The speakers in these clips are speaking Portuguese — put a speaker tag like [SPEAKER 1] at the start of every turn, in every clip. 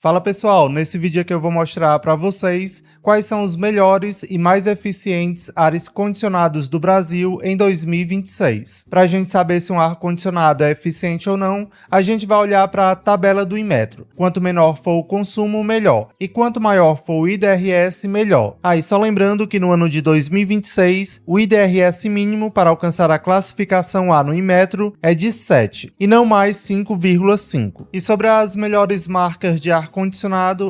[SPEAKER 1] Fala pessoal, nesse vídeo aqui eu vou mostrar para vocês quais são os melhores e mais eficientes ares condicionados do Brasil em 2026. Para a gente saber se um ar-condicionado é eficiente ou não, a gente vai olhar para a tabela do Inmetro. Quanto menor for o consumo, melhor. E quanto maior for o IDRS, melhor. E só lembrando que no ano de 2026, o IDRS mínimo para alcançar a classificação A no Inmetro é de 7, e não mais 5,5. E sobre as melhores marcas de ar-condicionado,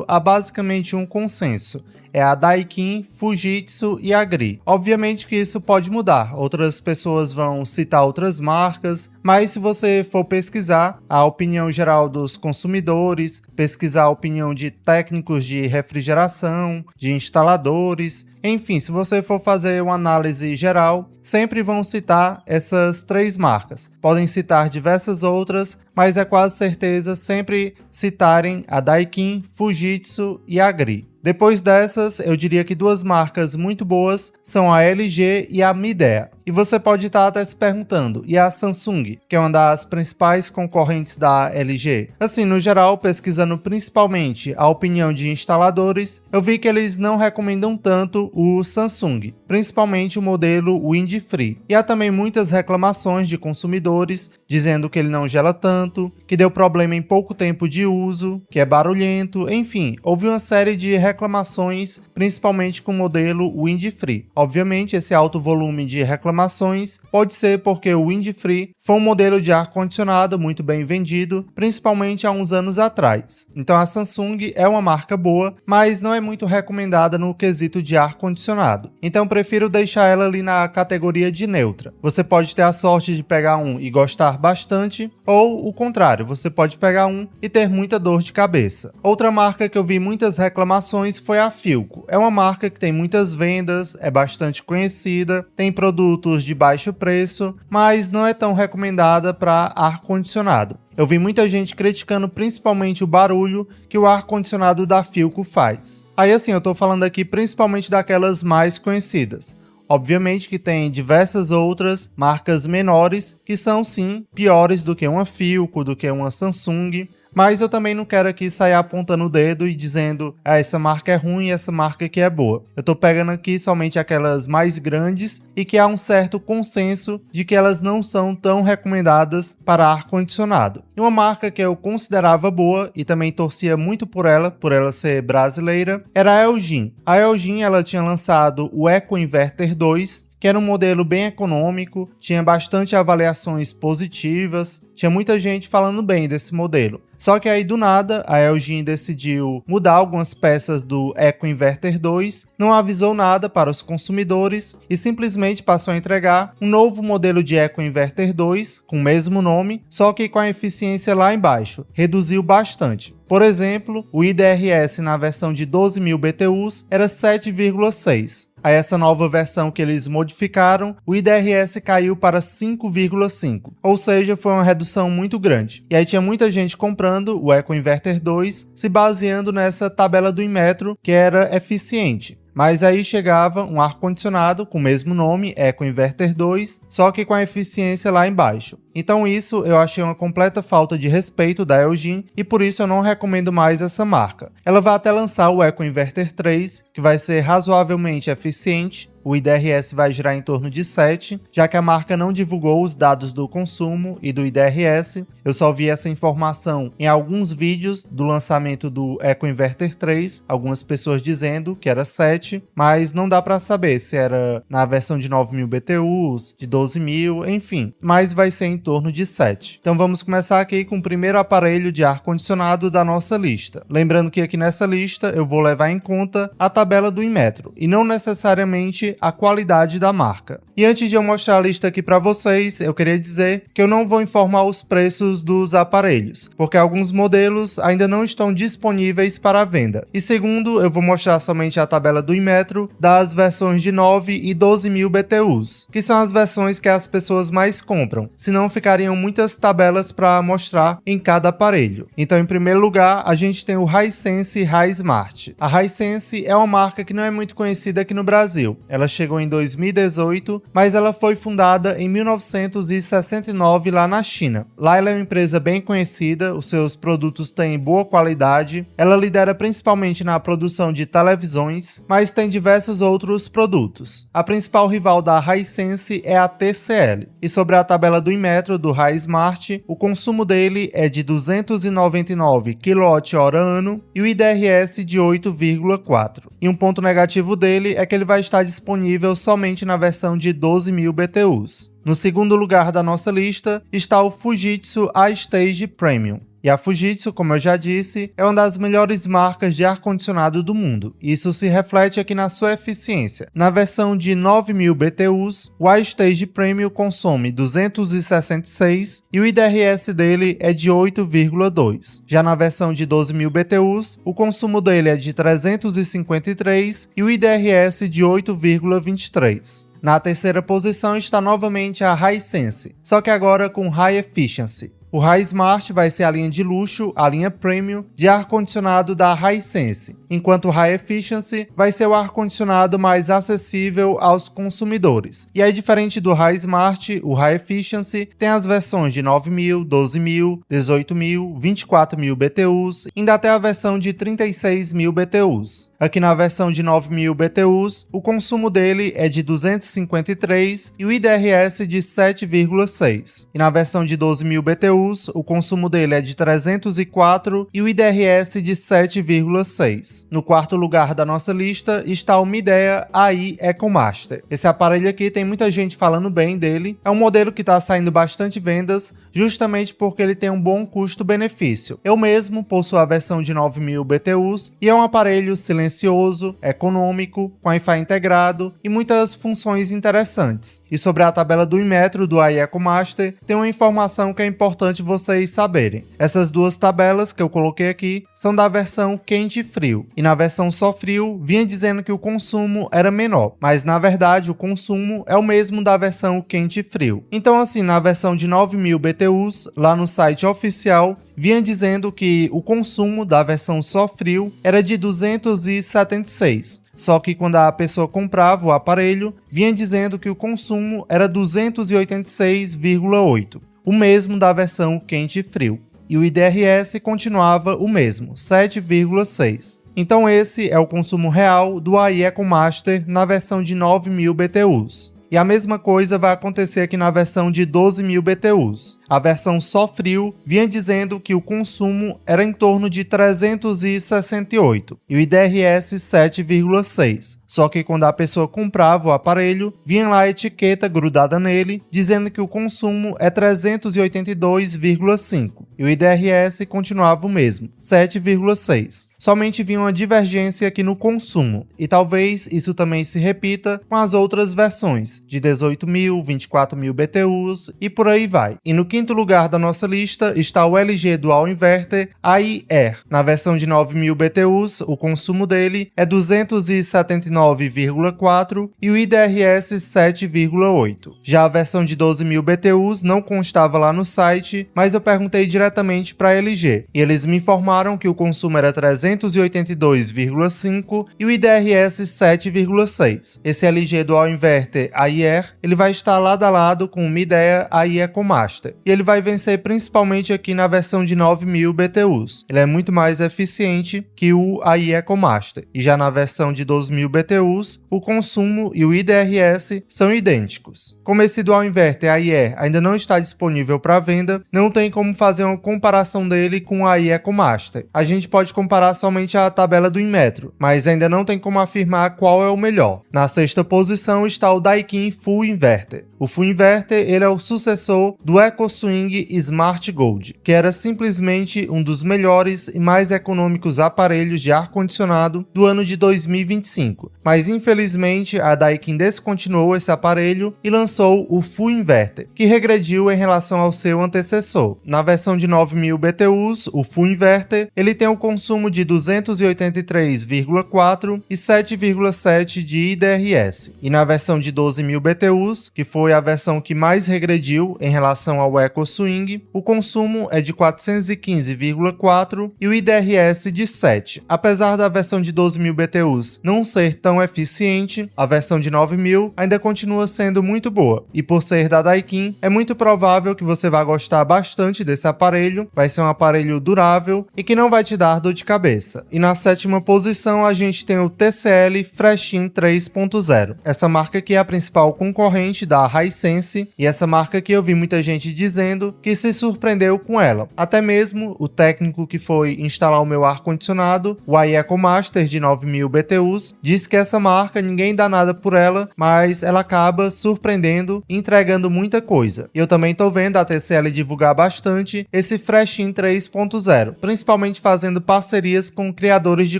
[SPEAKER 1] há basicamente um consenso. É a Daikin, Fujitsu e Agri. Obviamente que isso pode mudar, outras pessoas vão citar outras marcas, mas se você for pesquisar a opinião geral dos consumidores, pesquisar a opinião de técnicos de refrigeração, de instaladores, enfim, se você for fazer uma análise geral, sempre vão citar essas 3 marcas. Podem citar diversas outras, mas é quase certeza sempre citarem a Daikin, Fujitsu e Agri. Depois dessas, eu diria que 2 marcas muito boas são a LG e a Midea. E você pode estar até se perguntando, e a Samsung, que é uma das principais concorrentes da LG? Assim, no geral, pesquisando principalmente a opinião de instaladores, eu vi que eles não recomendam tanto o Samsung, principalmente o modelo Windfree. E há também muitas reclamações de consumidores, dizendo que ele não gela tanto, que deu problema em pouco tempo de uso, que é barulhento, enfim, houve uma série de reclamações, principalmente com o modelo Windfree. Obviamente, esse alto volume de reclamações pode ser porque o Windfree foi um modelo de ar-condicionado muito bem vendido, principalmente há uns anos atrás. Então a Samsung é uma marca boa, mas não é muito recomendada no quesito de ar-condicionado. Então prefiro deixar ela ali na categoria de neutra. Você pode ter a sorte de pegar um e gostar bastante, ou o contrário, você pode pegar um e ter muita dor de cabeça. Outra marca que eu vi muitas reclamações foi a Philco. É uma marca que tem muitas vendas, é bastante conhecida, tem produtos de baixo preço, mas não é tão recomendada para ar-condicionado. Eu vi muita gente criticando principalmente o barulho que o ar-condicionado da Philco faz. Aí assim, eu tô falando aqui principalmente daquelas mais conhecidas. Obviamente que tem diversas outras marcas menores que são sim piores do que uma Philco, do que uma Samsung. Mas eu também não quero aqui sair apontando o dedo e dizendo essa marca é ruim e essa marca aqui é boa. Eu tô pegando aqui somente aquelas mais grandes e que há um certo consenso de que elas não são tão recomendadas para ar-condicionado. E uma marca que eu considerava boa e também torcia muito por ela ser brasileira, era a Elgin. A Elgin ela tinha lançado o Eco Inverter 2, que era um modelo bem econômico, tinha bastante avaliações positivas, tinha muita gente falando bem desse modelo. Só que aí do nada a Elgin decidiu mudar algumas peças do Eco Inverter 2, não avisou nada para os consumidores e simplesmente passou a entregar um novo modelo de Eco Inverter 2 com o mesmo nome, só que com a eficiência lá embaixo, reduziu bastante. Por exemplo, o IDRS na versão de 12.000 BTUs era 7,6. Aí essa nova versão que eles modificaram, o IDRS caiu para 5,5, ou seja, foi uma redução muito grande. E aí tinha muita gente comprando o Eco Inverter 2, se baseando nessa tabela do Inmetro, que era eficiente. Mas aí chegava um ar-condicionado com o mesmo nome, Eco Inverter 2, só que com a eficiência lá embaixo. Então isso eu achei uma completa falta de respeito da Elgin e por isso eu não recomendo mais essa marca. Ela vai até lançar o Eco Inverter 3, que vai ser razoavelmente eficiente. O IDRS vai girar em torno de 7, já que a marca não divulgou os dados do consumo e do IDRS. Eu só vi essa informação em alguns vídeos do lançamento do Eco Inverter 3, algumas pessoas dizendo que era 7, mas não dá para saber se era na versão de 9.000 BTUs, de 12.000, enfim, mas vai ser em torno de 7. Então vamos começar aqui com o primeiro aparelho de ar-condicionado da nossa lista. Lembrando que aqui nessa lista eu vou levar em conta a tabela do Inmetro e não necessariamente a qualidade da marca. E antes de eu mostrar a lista aqui para vocês, eu queria dizer que eu não vou informar os preços dos aparelhos, porque alguns modelos ainda não estão disponíveis para venda. E segundo, eu vou mostrar somente a tabela do Inmetro das versões de 9 e 12.000 BTUs, que são as versões que as pessoas mais compram, senão ficariam muitas tabelas para mostrar em cada aparelho. Então, em primeiro lugar, a gente tem o Hisense HiSmart. A Hisense é uma marca que não é muito conhecida aqui no Brasil. É ela chegou em 2018, mas ela foi fundada em 1969 lá na China. Lá ela é uma empresa bem conhecida, os seus produtos têm boa qualidade, ela lidera principalmente na produção de televisões, mas tem diversos outros produtos. A principal rival da Hisense é a TCL. E sobre a tabela do Inmetro do HiSmart, o consumo dele é de 299 kWh e o IDRS de 8,4. E um ponto negativo dele é que ele vai estar disponível somente na versão de 12.000 BTUs. No segundo lugar da nossa lista está o Fujitsu A-Stage Premium. E a Fujitsu, como eu já disse, é uma das melhores marcas de ar-condicionado do mundo. Isso se reflete aqui na sua eficiência. Na versão de 9.000 BTUs, o A-Stage Premium consome 266 e o IDRS dele é de 8,2. Já na versão de 12.000 BTUs, o consumo dele é de 353 e o IDRS de 8,23. Na terceira posição está novamente a Hisense, só que agora com High Efficiency. O HiSmart vai ser a linha de luxo, a linha Premium, de ar-condicionado da Hisense, enquanto o High Efficiency vai ser o ar-condicionado mais acessível aos consumidores. E aí, diferente do HiSmart, o High Efficiency tem as versões de 9.000, 12.000, 18.000, 24.000 BTUs, ainda até a versão de 36.000 BTUs. Aqui na versão de 9.000 BTUs, o consumo dele é de 253 e o IDRS de 7,6. E na versão de 12.000 BTUs, o consumo dele é de 304 e o IDRS de 7,6. No quarto lugar da nossa lista está o Midea AI EcoMaster. Esse aparelho aqui tem muita gente falando bem dele, é um modelo que está saindo bastante vendas, justamente porque ele tem um bom custo-benefício. Eu mesmo possuo a versão de 9.000 BTUs e é um aparelho silencioso, econômico, com Wi-Fi integrado e muitas funções interessantes. E sobre a tabela do Inmetro do AI EcoMaster, tem uma informação que é importante vocês saberem. Essas duas tabelas que eu coloquei aqui são da versão quente e frio, e na versão só frio vinha dizendo que o consumo era menor, mas na verdade o consumo é o mesmo da versão quente e frio. Então assim, na versão de 9.000 BTUs, lá no site oficial, vinha dizendo que o consumo da versão só frio era de 276. Só que quando a pessoa comprava o aparelho, vinha dizendo que o consumo era 286,8. O mesmo da versão quente e frio. E o IDRS continuava o mesmo, 7,6. Então esse é o consumo real do AI EcoMaster na versão de 9.000 BTUs. E a mesma coisa vai acontecer aqui na versão de 12.000 BTUs. A versão só frio vinha dizendo que o consumo era em torno de 368 e o IDRS 7,6. Só que quando a pessoa comprava o aparelho, vinha lá a etiqueta grudada nele, dizendo que o consumo é 382,5 e o IDRS continuava o mesmo, 7,6. Somente vinha uma divergência aqui no consumo, e talvez isso também se repita com as outras versões, de 18.000, 24.000 BTUs e por aí vai. E no quinto lugar da nossa lista está o LG Dual Inverter AI-Air. Na versão de 9.000 BTUs, o consumo dele é 279,4 e o IDRS 7,8. Já a versão de 12.000 BTUs não constava lá no site, mas eu perguntei diretamente para a LG, e eles me informaram que o consumo era 382,5 e o IDRS 7,6. Esse LG Dual Inverter AI-Air, ele vai estar lado a lado com o Midea AI EcoMaster, e ele vai vencer principalmente aqui na versão de 9.000 BTUs. Ele é muito mais eficiente que o AI EcoMaster, e já na versão de 12.000 BTUs, o consumo e o IDRS são idênticos. Como esse Dual Inverter AI-Air ainda não está disponível para venda, não tem como fazer uma comparação dele com o AI EcoMaster. A gente pode comparar somente a tabela do Inmetro, mas ainda não tem como afirmar qual é o melhor. Na sexta posição está o Daikin Full Inverter. O Full Inverter ele é o sucessor do EcoSwing Smart Gold, que era simplesmente um dos melhores e mais econômicos aparelhos de ar-condicionado do ano de 2025. Mas infelizmente a Daikin descontinuou esse aparelho e lançou o Full Inverter, que regrediu em relação ao seu antecessor. Na versão de de 9.000 BTUs, o Full Inverter, ele tem o consumo de 283,4 e 7,7 de IDRS. E na versão de 12.000 BTUs, que foi a versão que mais regrediu em relação ao EcoSwing, o consumo é de 415,4 e o IDRS de 7. Apesar da versão de 12.000 BTUs não ser tão eficiente, a versão de 9.000 ainda continua sendo muito boa. E por ser da Daikin, é muito provável que você vai gostar bastante desse aparelho, vai ser um aparelho durável e que não vai te dar dor de cabeça. E na sétima posição a gente tem o TCL Freshin 3.0. Essa marca aqui é a principal concorrente da Hisense e essa marca aqui eu vi muita gente dizendo que se surpreendeu com ela. Até mesmo o técnico que foi instalar o meu ar-condicionado, o iEcomaster de 9.000 BTUs, disse que essa marca ninguém dá nada por ela, mas ela acaba surpreendendo e entregando muita coisa. E eu também tô vendo a TCL divulgar bastante esse Freshin 3.0, principalmente fazendo parcerias com criadores de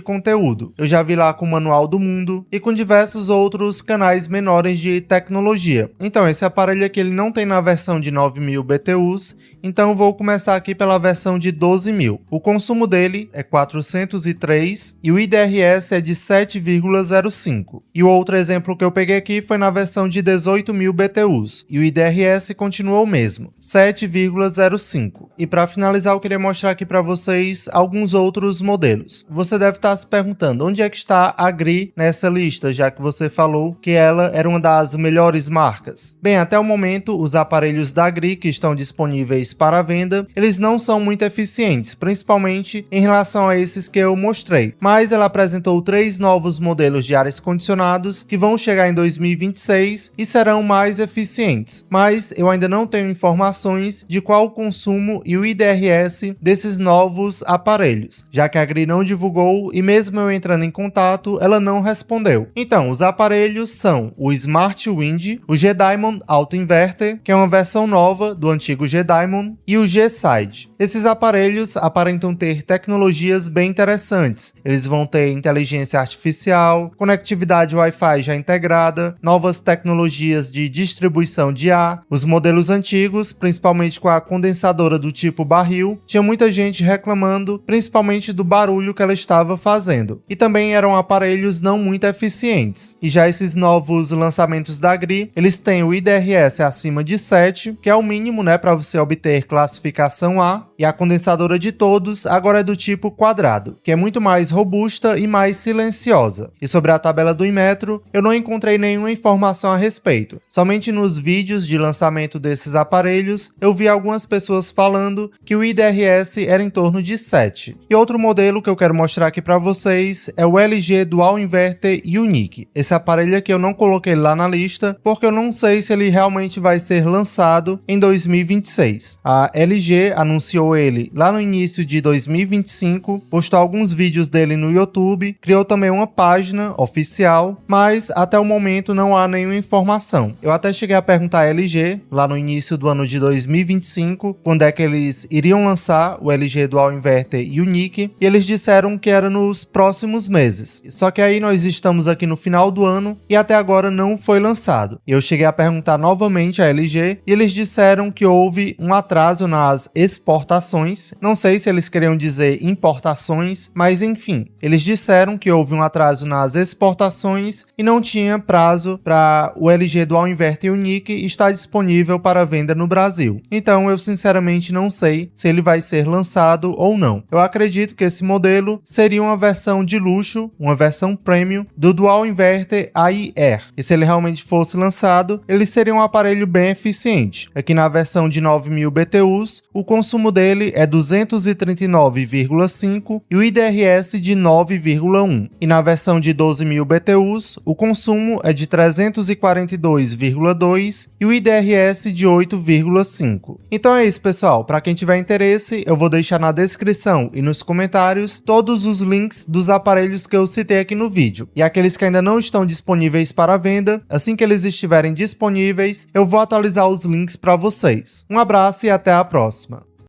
[SPEAKER 1] conteúdo. Eu já vi lá com o Manual do Mundo e com diversos outros canais menores de tecnologia. Então esse aparelho aqui ele não tem na versão de 9.000 BTUs, então eu vou começar aqui pela versão de 12.000. O consumo dele é 403 e o IDRS é de 7,05. E o outro exemplo que eu peguei aqui foi na versão de 18.000 BTUs e o IDRS continuou o mesmo, 7,05. E para finalizar eu queria mostrar aqui para vocês alguns outros modelos. Você deve estar se perguntando onde é que está a GRI nessa lista, já que você falou que ela era uma das melhores marcas. Bem, até o momento os aparelhos da GRI que estão disponíveis para venda, eles não são muito eficientes, principalmente em relação a esses que eu mostrei. Mas ela apresentou 3 novos modelos de ares condicionados que vão chegar em 2026 e serão mais eficientes. Mas eu ainda não tenho informações de qual o consumo e o IDRS desses novos aparelhos, já que a GRI não divulgou e mesmo eu entrando em contato, ela não respondeu. Então, os aparelhos são o Smart Wind, o G-Diamond Auto Inverter, que é uma versão nova do antigo G-Diamond, e o G-Side. Esses aparelhos aparentam ter tecnologias bem interessantes. Eles vão ter inteligência artificial, conectividade Wi-Fi já integrada, novas tecnologias de distribuição de ar. Os modelos antigos, principalmente com a condensadora do tipo barril, tinha muita gente reclamando, principalmente do barulho que ela estava fazendo. E também eram aparelhos não muito eficientes. E já esses novos lançamentos da GRI, eles têm o IDRS acima de 7, que é o mínimo, né, para você obter classificação A, e a condensadora de todos agora é do tipo quadrado, que é muito mais robusta e mais silenciosa. E sobre a tabela do Inmetro, eu não encontrei nenhuma informação a respeito. Somente nos vídeos de lançamento desses aparelhos, eu vi algumas pessoas falando que o IDRS era em torno de 7. E outro modelo que eu quero mostrar aqui para vocês é o LG Dual Inverter Unique. Esse aparelho aqui eu não coloquei lá na lista, porque eu não sei se ele realmente vai ser lançado em 2026. A LG anunciou ele lá no início de 2025, postou alguns vídeos dele no YouTube, criou também uma página oficial, mas até o momento não há nenhuma informação. Eu até cheguei a perguntar à LG, lá no início do ano de 2025, quando é que eles iriam lançar o LG Dual Inverter Unique, e eles disseram que era nos próximos meses. Só que aí nós estamos aqui no final do ano e até agora não foi lançado. Eu cheguei a perguntar novamente à LG e eles disseram que houve um atraso nas exportações. Não sei se eles queriam dizer importações, mas enfim, eles disseram que houve um atraso nas exportações e não tinha prazo para o LG Dual Inverter Unique estar disponível para venda no Brasil. Então eu sinceramente não sei se ele vai ser lançado ou não. Eu acredito que esse modelo seria uma versão de luxo, uma versão premium do Dual Inverter AI-R. E se ele realmente fosse lançado, ele seria um aparelho bem eficiente. Aqui na versão de 9.000 BTUs, o consumo dele é 239,5 e o IDRS de 9,1. E na versão de 12.000 BTUs, o consumo é de 342,2 e o IDRS de 8,5. Então é isso, pessoal. Para quem tiver interesse, eu vou deixar na descrição e nos comentários todos os links dos aparelhos que eu citei aqui no vídeo. E aqueles que ainda não estão disponíveis para venda, assim que eles estiverem disponíveis, eu vou atualizar os links para vocês. Um abraço e até a próxima.